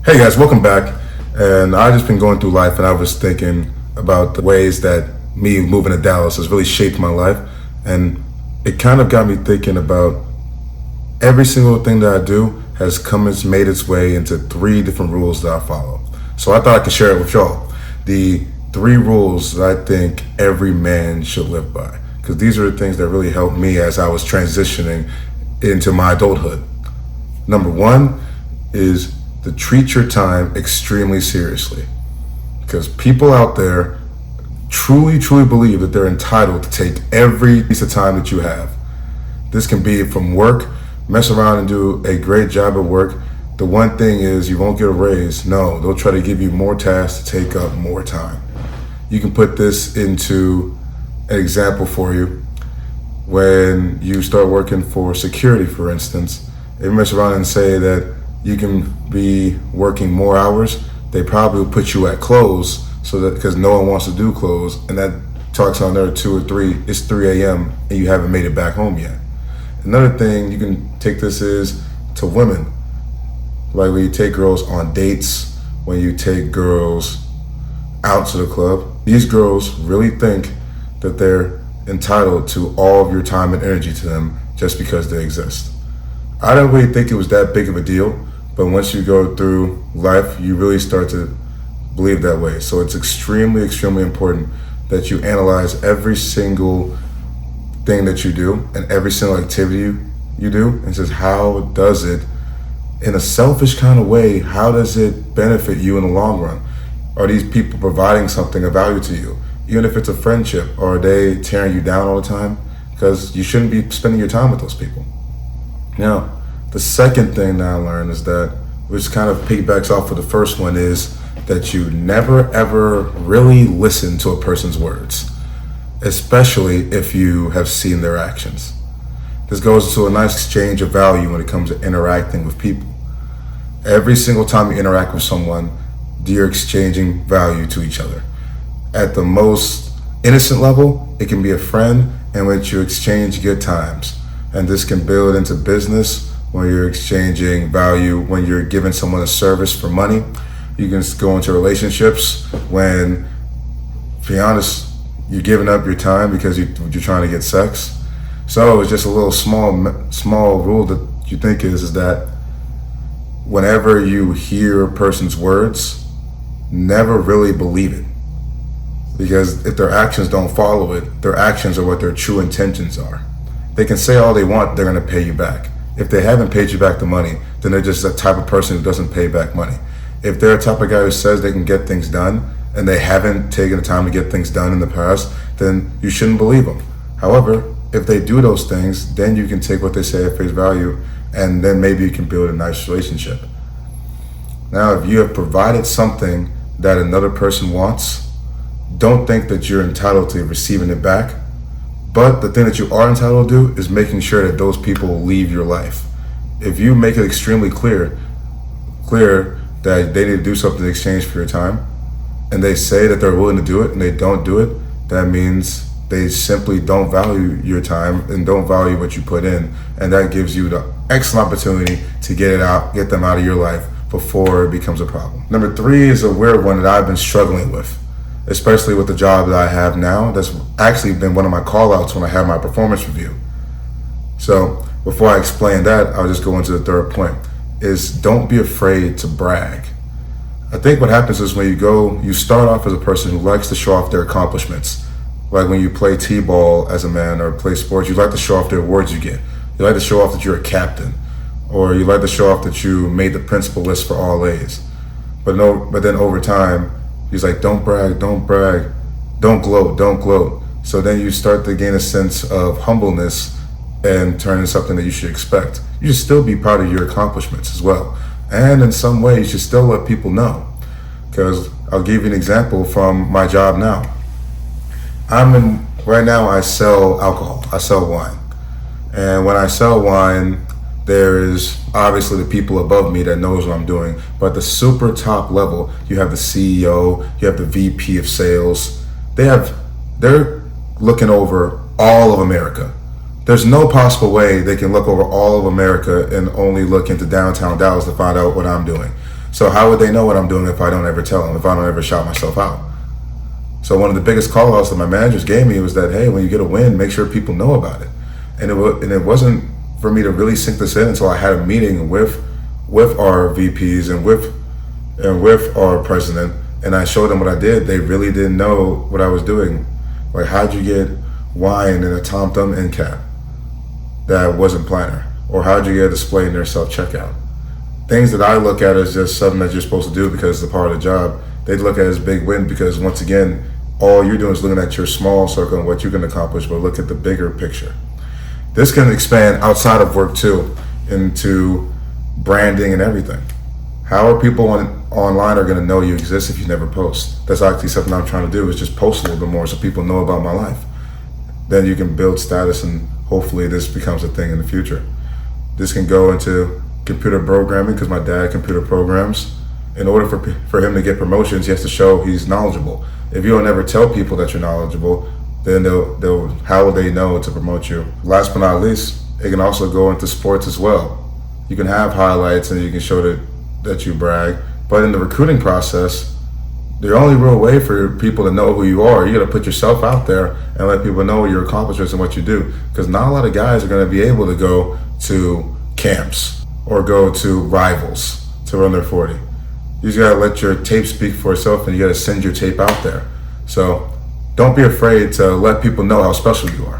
Hey guys, welcome back. And I just been going through life and I was thinking about the ways that me moving to Dallas has really shaped my life. And it kind of got me thinking about every single thing that I do has made its way into three different rules that I follow. So I thought I could share it with y'all. The three rules that I think every man should live by. Because these are the things that really helped me as I was transitioning into my adulthood. Number one is to treat your time extremely seriously. Because people out there truly believe that they're entitled to take every piece of time that you have. This can be from work, mess around and do a great job at work. The one thing is you won't get a raise. No, they'll try to give you more tasks to take up more time. You can put this into an example for you. When you start working for security, for instance, they mess around and say that you can be working more hours. They probably will put you at close so that because no one wants to do close, and that talks on there 2 or 3. It's 3 a.m. and you haven't made it back home yet. Another thing you can take this is to women, like when you take girls on dates, when you take girls out to the club. These girls really think that they're entitled to all of your time and energy to them just because they exist. I don't really think it was that big of a deal, but once you go through life, you really start to believe that way. So it's extremely important that you analyze every single thing that you do and every single activity you do and says, how does it, in a selfish kind of way, how does it benefit you in the long run? Are these people providing something of value to you? Even if it's a friendship, or are they tearing you down all the time? Because you shouldn't be spending your time with those people. Now, the second thing that I learned is that, which kind of piggybacks off of the first one, is that you never ever really listen to a person's words, especially if you have seen their actions. This goes to a nice exchange of value when it comes to interacting with people. Every single time you interact with someone, you're exchanging value to each other. At the most innocent level, it can be a friend in which you exchange good times. And this can build into business when you're exchanging value, when you're giving someone a service for money. You can go into relationships when, to be honest, you're giving up your time because you're trying to get sex. So it's just a little small rule that you think is that whenever you hear a person's words, never really believe it. Because if their actions don't follow it, their actions are what their true intentions are. They can say all they want, they're gonna pay you back. If they haven't paid you back the money, then they're just the type of person who doesn't pay back money. If they're the type of guy who says they can get things done, and they haven't taken the time to get things done in the past, then you shouldn't believe them. However, if they do those things, then you can take what they say at face value, and then maybe you can build a nice relationship. Now, if you have provided something that another person wants, don't think that you're entitled to receiving it back. But the thing that you are entitled to do is making sure that those people leave your life. If you make it extremely clear that they need to do something in exchange for your time, and they say that they're willing to do it and they don't do it, that means they simply don't value your time and don't value what you put in. And that gives you the excellent opportunity to get them out of your life before it becomes a problem. Number 3 is a weird one that I've been struggling with, especially with the job that I have now. That's actually been one of my call outs when I have my performance review. So before I explain that, I'll just go into the third point, is don't be afraid to brag. I think what happens is when you start off as a person who likes to show off their accomplishments. Like when you play t-ball as a man or play sports, you like to show off the awards you get. You like to show off that you're a captain, or you like to show off that you made the principal list for all A's. But then over time, he's like, don't brag, don't gloat. So then you start to gain a sense of humbleness and turn into something that you should expect. You should still be proud of your accomplishments as well. And in some way, you should still let people know. Because I'll give you an example from my job now. Right now I sell alcohol, I sell wine. And when I sell wine, there is obviously the people above me that knows what I'm doing. But at the super top level, you have the CEO, you have the VP of sales. They're looking over all of America. There's no possible way they can look over all of America and only look into downtown Dallas to find out what I'm doing. So how would they know what I'm doing if I don't ever tell them, if I don't ever shout myself out? So one of the biggest call outs that my managers gave me was that, hey, when you get a win, make sure people know about it. And it wasn't for me to really sink this in until I had a meeting with our VPs and with our president, and I showed them what I did. They really didn't know what I was doing. Like, how'd you get wine in a Tom Thumb end cap that wasn't planner? Or how'd you get a display in their self-checkout? Things that I look at as just something that you're supposed to do because it's a part of the job, they'd look at it as a big win because, once again, all you're doing is looking at your small circle and what you can accomplish, but look at the bigger picture. This can expand outside of work too, into branding and everything. How are people online are going to know you exist if you never post? That's actually something I'm trying to do, is just post a little bit more so people know about my life. Then you can build status, and hopefully this becomes a thing in the future. This can go into computer programming because my dad computer programs. In order for him to get promotions, he has to show he's knowledgeable. If you don't ever tell people that you're knowledgeable, then they'll how will they know to promote you? Last but not least, it can also go into sports as well. You can have highlights and you can show that you brag, but in the recruiting process, the only real way for people to know who you are, you got to put yourself out there and let people know your accomplishments and what you do. Because not a lot of guys are going to be able to go to camps or go to rivals to run their 40. You just got to let your tape speak for itself, and you got to send your tape out there. So don't be afraid to let people know how special you are.